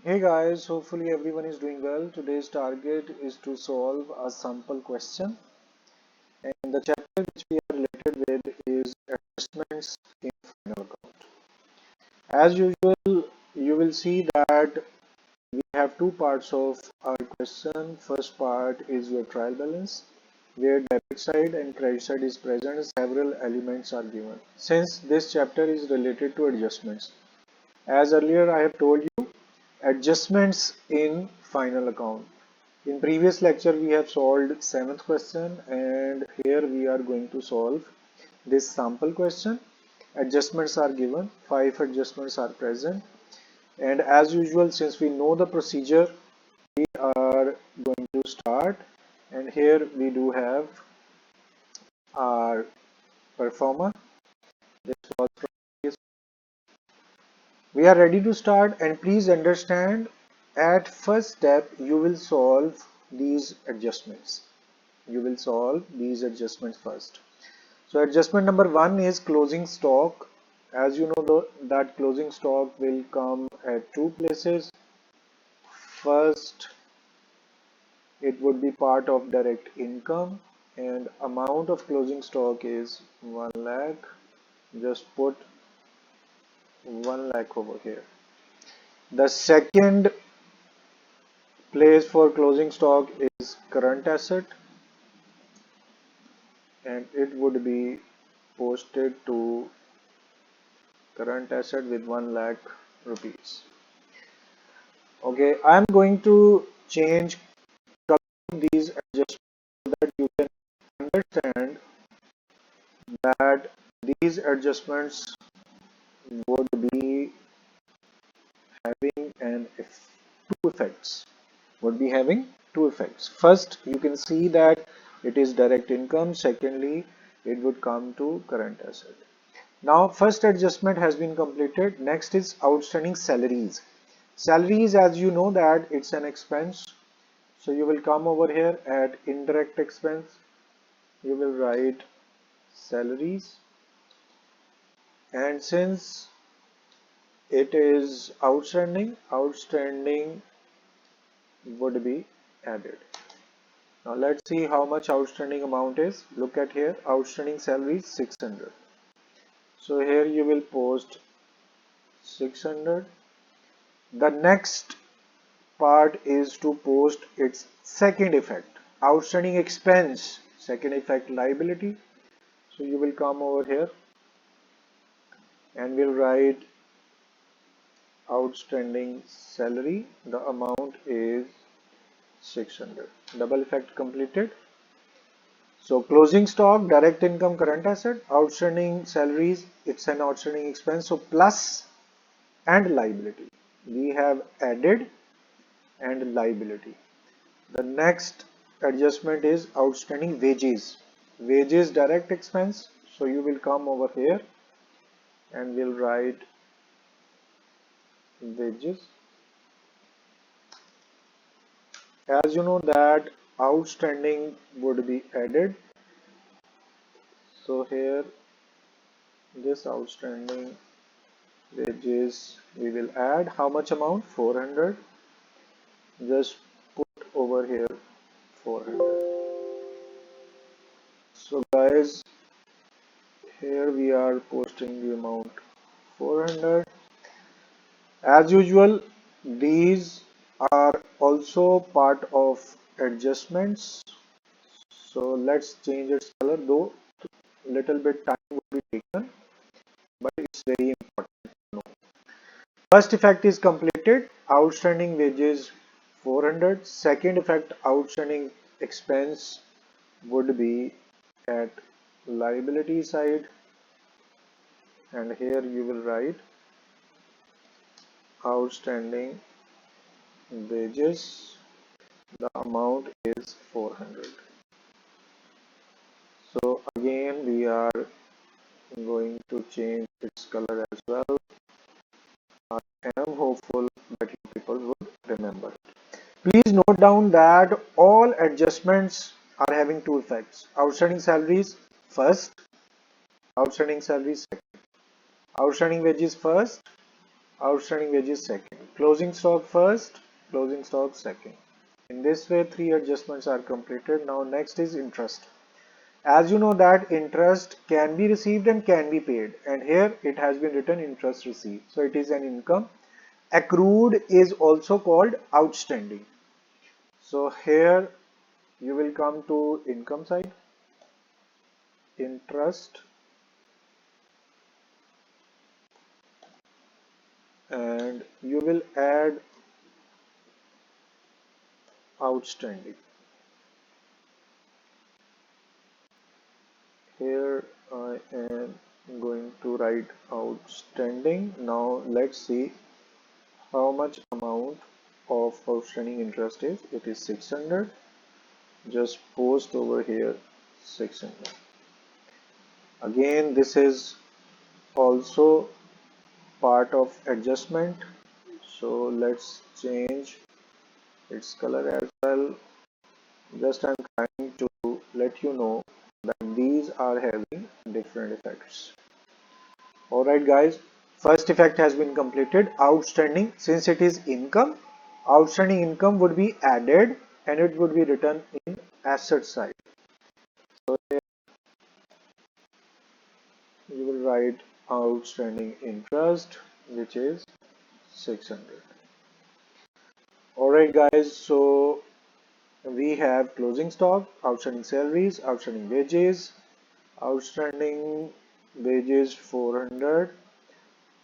Hey guys, hopefully everyone is doing well. Today's target is to solve a sample question, and the chapter which we are related with is adjustments in final account. As usual, you will see that we have two parts of our question. First part is your trial balance, where debit side and credit side is present. Several elements are given. Since this chapter is related to adjustments, as earlier I have told you, adjustments in final account. In previous lecture we have solved seventh question, and here we are going to solve this sample question. Adjustments are given, five adjustments are present, and as usual, since we know the procedure, we are going to start. And here we do have our performer. This was previous. We are ready to start, and please understand, at first step you will solve these adjustments. You will solve these adjustments first. So adjustment number one is closing stock. As you know that closing stock will come at two places. First, it would be part of direct income, and amount of closing stock is 1 lakh. Just put 1 lakh over here. The second place for closing stock is current asset, and it would be posted to current asset with 1 lakh rupees. Okay, I'm going to change these adjustments so that you can understand that these adjustments would be having two effects. Would be having two effects. First, you can see that it is direct income. Secondly, it would come to current asset. Now, first adjustment has been completed. Next is outstanding salaries. Salaries, as you know that it's an expense. So you will come over here at indirect expense. You will write salaries. And since it is outstanding, outstanding would be added. Now let's see how much outstanding amount is. Look at here, outstanding salary is 600. So here you will post 600. The next part is to post its second effect, outstanding expense, second effect liability. So you will come over here and will write outstanding salary. The amount is 600. Double effect completed. So closing stock, direct income, current asset, outstanding salaries, it's an outstanding expense. So plus and liability. We have added and liability. The next adjustment is outstanding wages. Wages direct expense. So you will come over here and we'll write wages. As you know that outstanding would be added. So here this outstanding wages we will add. How much amount? 400. Just put over here 400. So guys, here we are posting the amount 400. As usual, these are also part of adjustments. So let's change its color, though little bit time will be taken, but it's very important. First effect is completed, outstanding wages 400. Second effect, outstanding expense would be at liability side, and here you will write outstanding wages. The amount is 400. So again we are going to change its color as well. I am hopeful that you people would remember. Please note down that all adjustments are having two effects. Outstanding salaries first, outstanding salaries second. Outstanding wages first, outstanding wages second, closing stock first, closing stock second. In this way, three adjustments are completed. Now next is interest. As you know that interest can be received and can be paid, and here it has been written interest received, so it is an income. Accrued is also called outstanding. So here you will come to income side, interest, and you will add outstanding. Here I am going to write outstanding. Now let's see how much amount of outstanding interest is. It is 600. Just post over here 600. Again, this is also part of adjustment, so let's change its color as well. Just I'm trying to let you know that these are having different effects. Alright guys, first effect has been completed. Outstanding, since it is income, outstanding income would be added and it would be written in asset side. So here you will write outstanding interest, which is 600. Alright guys, so we have closing stock, outstanding salaries, outstanding wages, outstanding wages 400,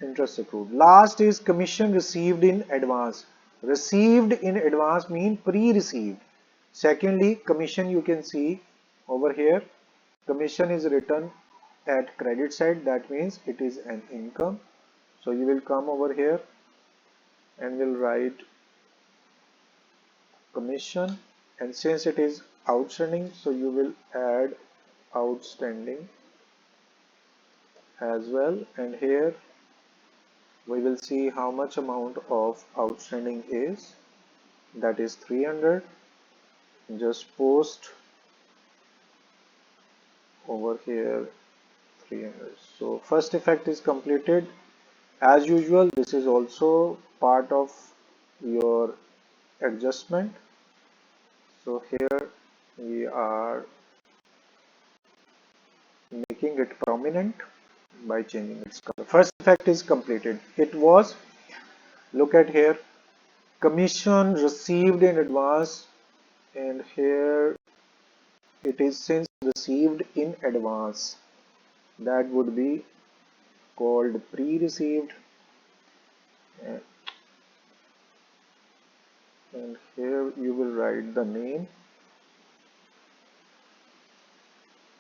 interest accrued. Last is commission received in advance. Received in advance mean pre-received. Secondly, commission you can see over here. Commission is written at credit side, that means it is an income. So you will come over here and will write commission, and since it is outstanding, so you will add outstanding as well, and here we will see how much amount of outstanding is, that is 300. Just post over here 300. So first effect is completed. As usual, this is also part of your adjustment. So here we are making it prominent by changing its color. First effect is completed. It was, look at here, commission received in advance, and here it is since received in advance, that would be called pre-received, and here you will write the name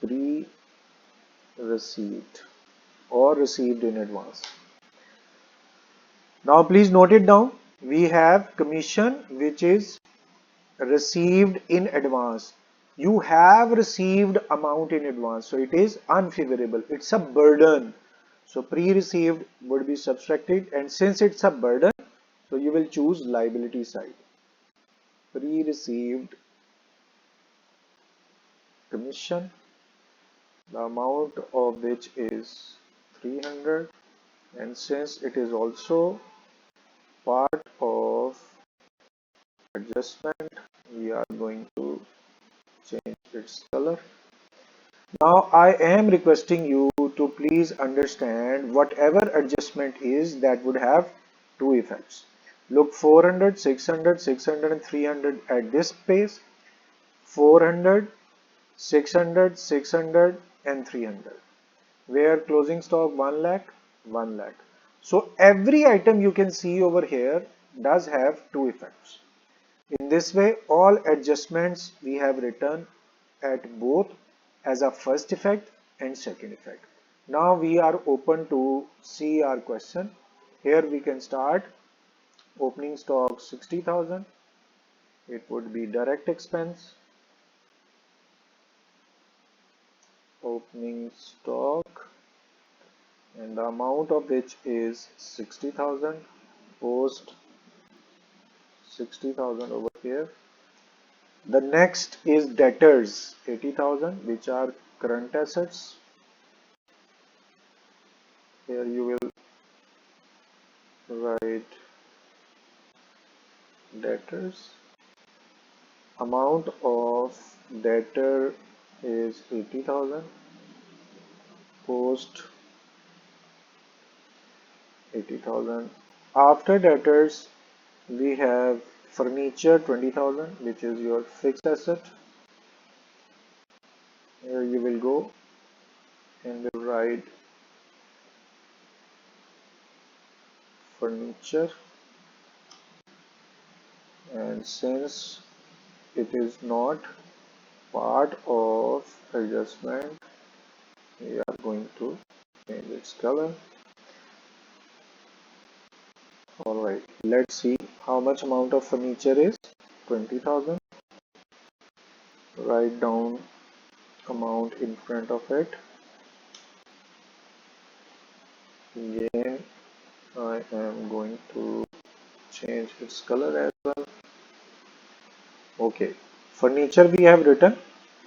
pre-received or received in advance. Now please note it down. We have commission which is received in advance. You have received amount in advance, so it is unfavorable. It's a burden. So pre-received would be subtracted, and since it's a burden, so you will choose liability side. Pre-received commission, the amount of which is 300, and since it is also part of adjustment, we are going to change its color. Now I am requesting you to please understand whatever adjustment is, that would have two effects. Look, 400, 600, 600 and 300 at this space, 400, 600, 600 and 300, where closing stock 1 lakh, 1 lakh. So every item you can see over here does have two effects. In this way, all adjustments we have written at both as a first effect and second effect. Now we are open to see our question. Here we can start. Opening stock 60,000. It would be direct expense. Opening stock, and the amount of which is 60,000. Post 60,000 over here. The next is debtors 80,000, which are current assets. Here you will write debtors. Amount of debtor is 80,000. Post 80,000. After debtors, we have furniture 20,000, which is your fixed asset. Here you will go and will write furniture, and since it is not part of adjustment, we are going to change its color. Alright, let's see how much amount of furniture is 20,000. Write down amount in front of it. Again, I am going to change its color as well. Okay, furniture we have written.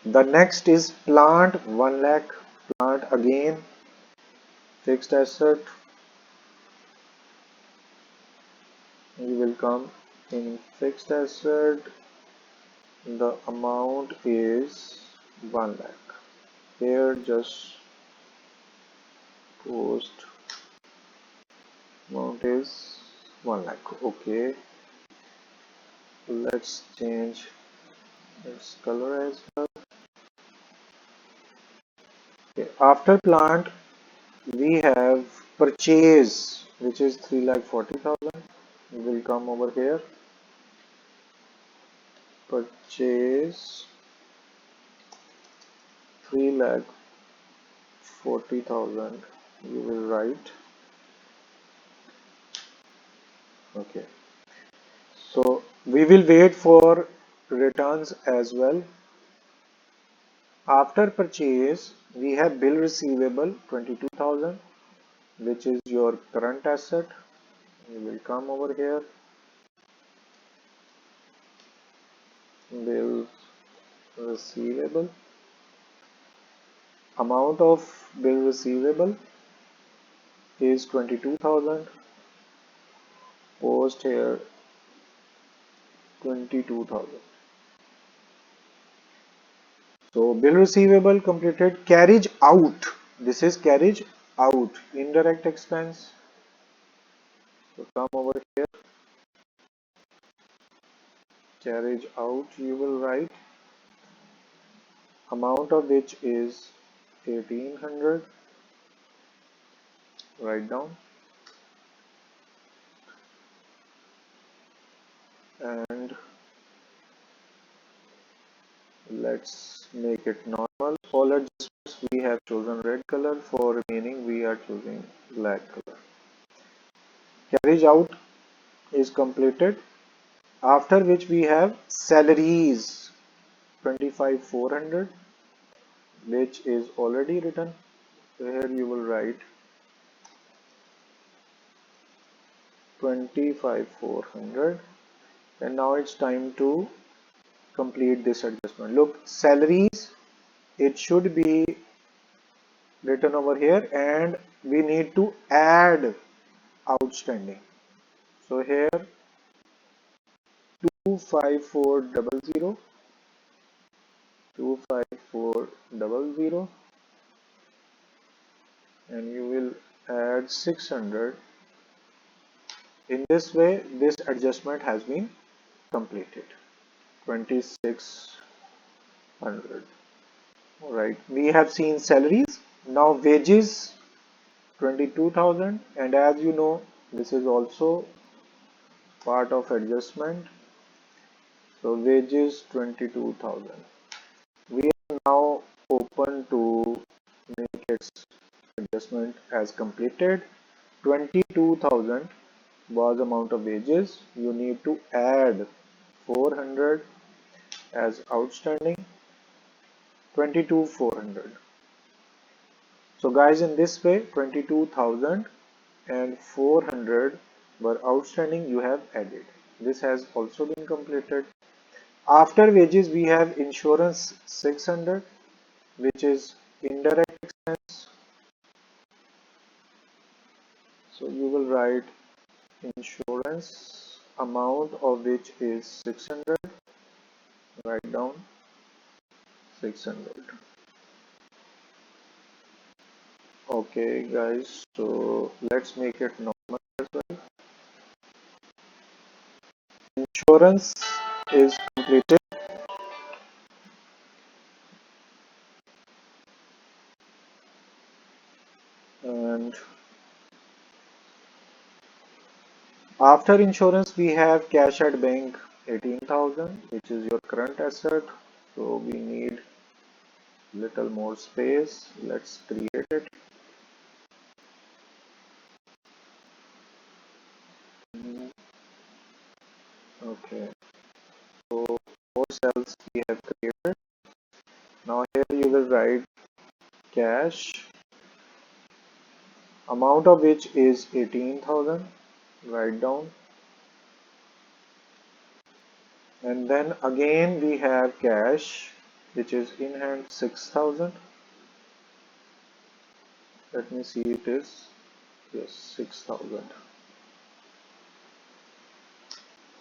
The next is plant, 1 lakh. Plant again, fixed asset. You will come in fixed asset. The amount is 1 lakh. Here just post amount is 1 lakh. Okay, let's change its color as well. Okay. After plant, we have purchase, which is 3,40,000. We will come over here. Purchase 3,40,000. You will write. Okay. So we will wait for returns as well. After purchase, we have bill receivable 22,000, which is your current asset. You will come over here. Bill receivable. Amount of bill receivable is 22,000. Post here 22,000. So bill receivable completed. Carriage out. This is carriage out. Indirect expense. So come over here. Carriage out. You will write. Amount of which is 1,800. Write down. And let's make it normal. All adjustments we have chosen red color. For remaining we are choosing black color. Carriage out is completed. After which we have salaries 25,400, which is already written. So here you will write 25,400, and now it's time to complete this adjustment. Look, salaries, it should be written over here, and we need to add outstanding. So here 25400, 25400, and you will add 600. In this way, this adjustment has been completed. 2,600. Alright, we have seen salaries. Now wages 22,000, and as you know, this is also part of adjustment. So wages 22,000. We are now open to make its adjustment as completed. 22,000 was amount of wages. You need to add 400 as outstanding. 22,400. So guys, in this way 22,000 and 400 were outstanding, you have added. This has also been completed. After wages we have insurance 600, which is indirect expense. So you will write insurance, amount of which is 600, write down 600. Okay guys, so let's make it normal as well. Insurance is completed, and after insurance we have cash at bank 18,000, which is your current asset. So we need little more space. Let's create it. Okay, so four cells we have created. Now here you will write cash, amount of which is 18,000, write down, and then again we have cash which is in hand 6,000. Let me see, it is, yes, 6,000.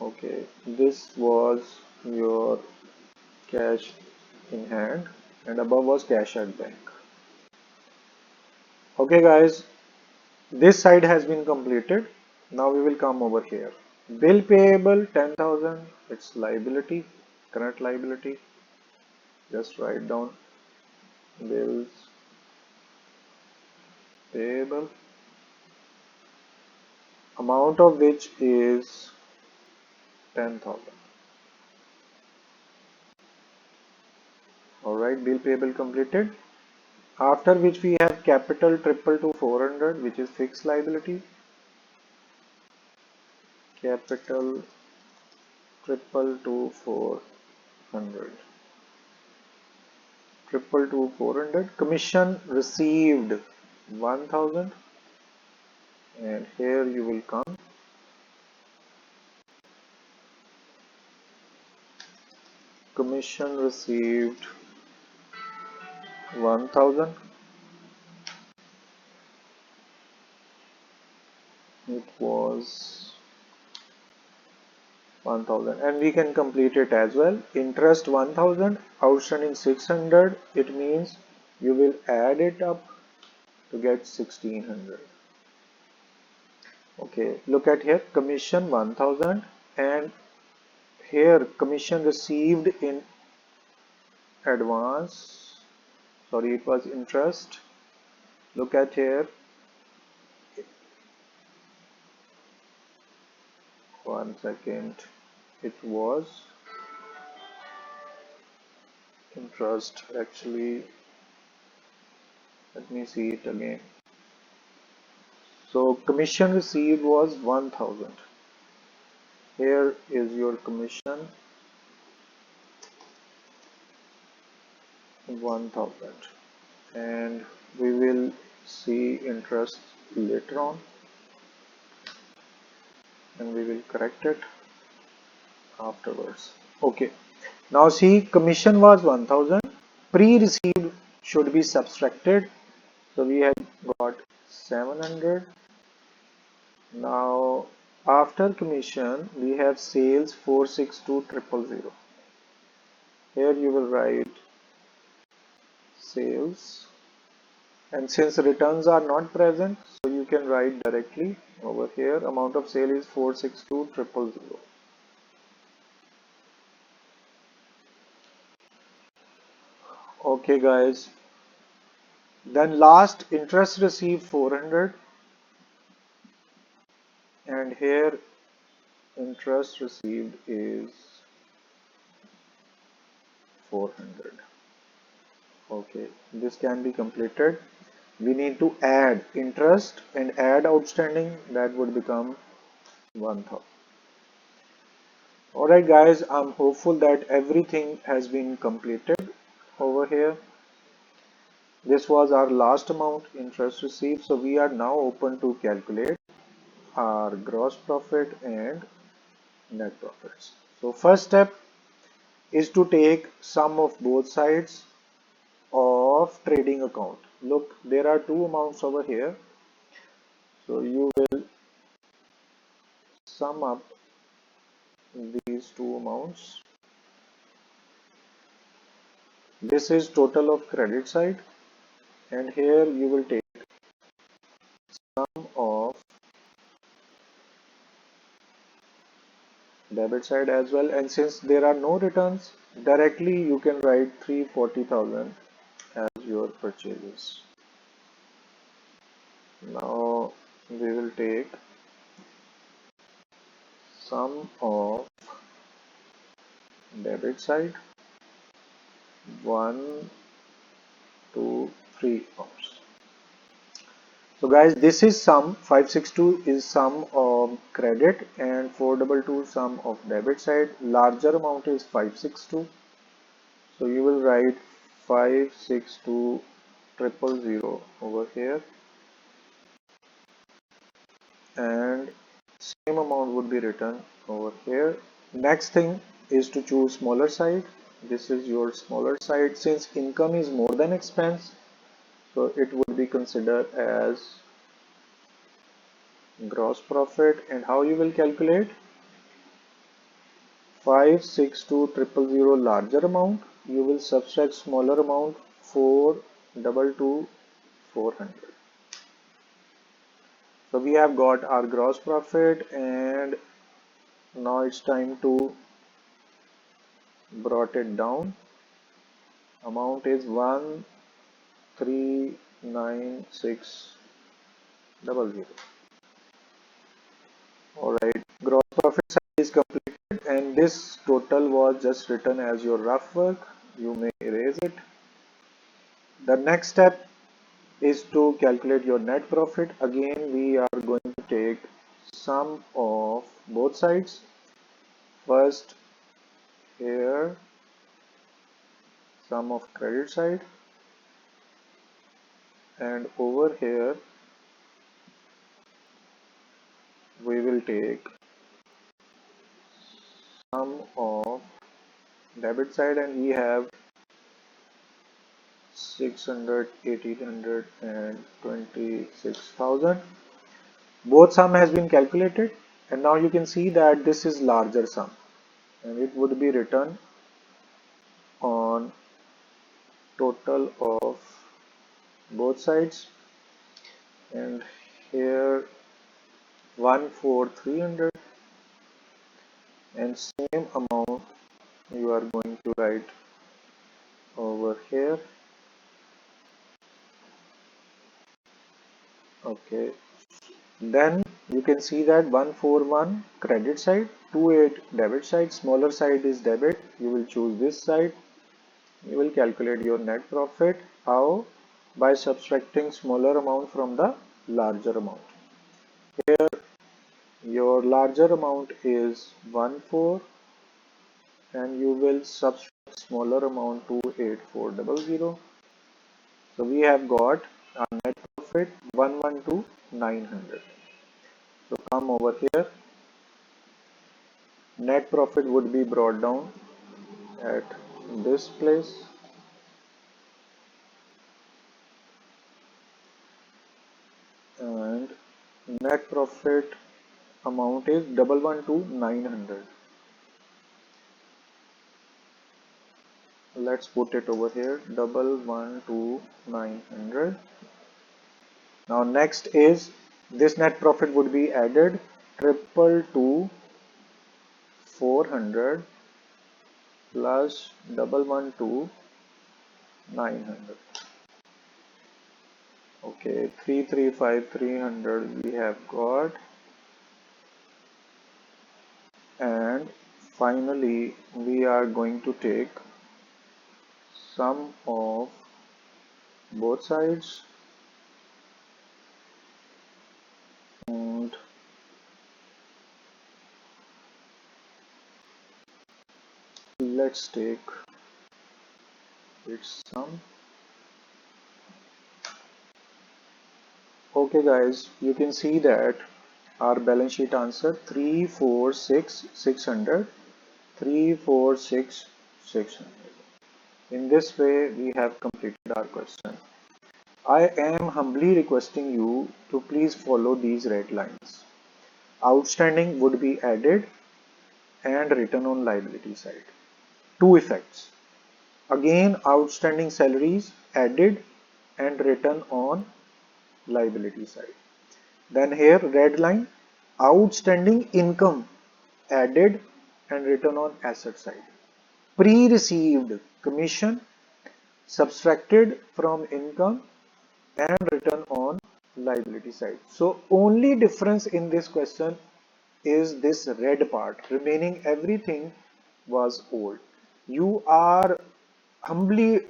Okay, this was your cash in hand and above was cash at bank. Okay guys, this side has been completed. Now we will come over here. Bill payable 10,000, it's liability, current liability. Just write down bills payable, amount of which is 10,000. Alright, bill payable completed. After which we have capital triple to 400, which is fixed liability. Capital triple to 400. Triple to 400. Commission received 1,000. And here you will come. Commission received 1,000. It was 1,000, and we can complete it as well. Interest 1,000, outstanding 600. It means you will add it up to get 1,600. Okay, look at here, commission 1,000, and here commission received in advance. Sorry, it was interest. Look at here. One second. It was interest actually. Let me see it again. So commission received was 1,000. Here is your commission 1,000, and we will see interest later on, and we will correct it afterwards. Okay, now see, commission was 1,000, pre-received should be subtracted, so we have got 700. Now after commission we have sales 462,000. Here you will write sales, and since returns are not present, so you can write directly over here, amount of sale is 462,000. Okay guys, then last interest received 400, and here interest received is 400. Okay, this can be completed. We need to add interest and add outstanding, that would become 1,000. Alright guys, I'm hopeful that everything has been completed over here. This was our last amount, interest received. So we are now open to calculate our gross profit and net profits. So first step is to take sum of both sides of trading account. Look, there are two amounts over here. So you will sum up these two amounts. This is total of credit side, and here you will take sum of debit side as well, and since there are no returns, directly you can write 340,000 as your purchases. Now we will take sum of debit side 1, 2, 3 amount. So guys, this is sum. 562 is sum of credit and 422 sum of debit side. Larger amount is 562. So you will write 562,000 over here, and same amount would be written over here. Next thing is to choose smaller side. This is your smaller side. Since income is more than expense, so it would be considered as gross profit. And how you will calculate? 562,000 larger amount, you will subtract smaller amount 422,400. So we have got our gross profit, and now it's time to brought it down. Amount is 139,600. Alright, gross profit side is completed, and this total was just written as your rough work. You may erase it. The next step is to calculate your net profit. Again, we are going to take sum of both sides. First, here, sum of credit side, and over here we will take sum of debit side, and we have 600, 1800 and 26,000. Both sum has been calculated, and now you can see that this is larger sum, and it would be written on total of both sides, and here 14300, and same amount you are going to write over here. Okay, then you can see that 141 credit side, 28 debit side. Smaller side is debit. You will choose this side. You will calculate your net profit. How? By subtracting smaller amount from the larger amount. Here your larger amount is 14, and you will subtract smaller amount to 8400. So we have got our net profit 112,900. So come over here. Net profit would be brought down at this place, and net profit amount is 112,900. Let's put it over here, 112,900. Now next is this net profit would be added 222,400 plus 112,900. Okay, 335,300 we have got, and finally we are going to take sum of both sides, and let's take its sum. Okay guys, you can see that our balance sheet answer 346,600, 346,600. In this way we have completed our question. I am humbly requesting you to please follow these red lines. Outstanding would be added and written on liability side. Two effects. Again, outstanding salaries added and written on liability side. Then here red line, outstanding income added and written on asset side. Pre-received commission subtracted from income and written on liability side. So only difference in this question is this red part. Remaining everything was old. You are humbly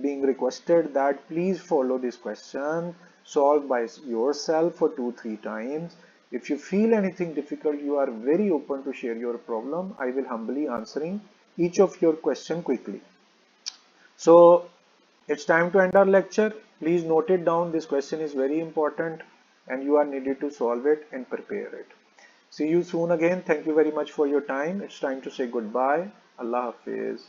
being requested that please follow this question, solve by yourself for 2-3 times. If you feel anything difficult, you are very open to share your problem. I will humbly answering each of your question quickly. So it's time to end our lecture. Please note it down. This question is very important and you are needed to solve it and prepare it. See you soon again. Thank you very much for your time. It's time to say goodbye. Allah Hafiz.